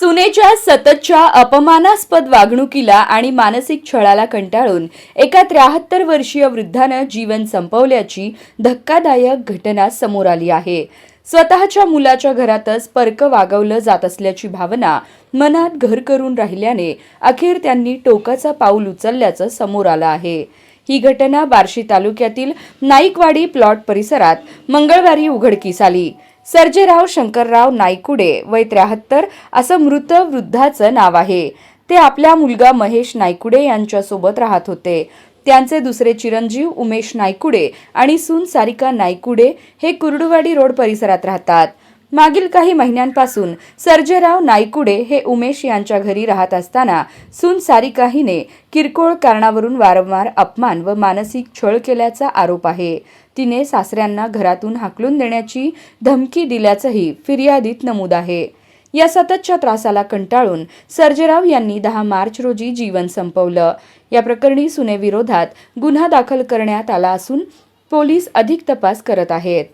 सुनेच्या सततच्या अपमानास्पद वागणुकीला आणि मानसिक छळाला कंटाळून एका 73 वर्षीय वृद्धानं जीवन संपवल्याची धक्कादायक घटना समोर आली आहे. स्वतःच्या मुलाच्या घरातच परकं वागवलं जात असल्याची भावना मनात घर करून राहिल्याने अखेर त्यांनी टोकाचं पाऊल उचलल्याचं समोर आलं आहे. ही घटना बार्शी तालुक्यातील नाईकवाडी प्लॉट परिसरात मंगळवारी उघडकीस आली. सर्जेराव शंकरराव नाईकुडे वय 73 असं मृत वृद्धाचं नाव आहे. ते आपला मुलगा महेश नाईकुडे यांच्यासोबत राहत होते. त्यांचे दुसरे चिरंजीव उमेश नाईकुडे आणि सून सारिका नाईकुडे हे कुर्डुवाडी रोड परिसरात राहतात. मागील काही महिन्यांपासून सर्जेराव नाईकुडे हे उमेश यांच्या घरी राहत असताना सून सारिका हिने किरकोळ कारणावरून वारंवार अपमान व मानसिक छळ केल्याचा आरोप आहे. तिने सासऱ्यांना घरातून हाकलून देण्याची धमकी दिल्याचंही फिर्यादीत नमूद आहे. या सततच्या त्रासाला कंटाळून सर्जेराव यांनी 10 मार्च रोजी जीवन संपवलं. या प्रकरणी सुनेविरोधात गुन्हा दाखल करण्यात आला असून पोलीस अधिक तपास करत आहेत.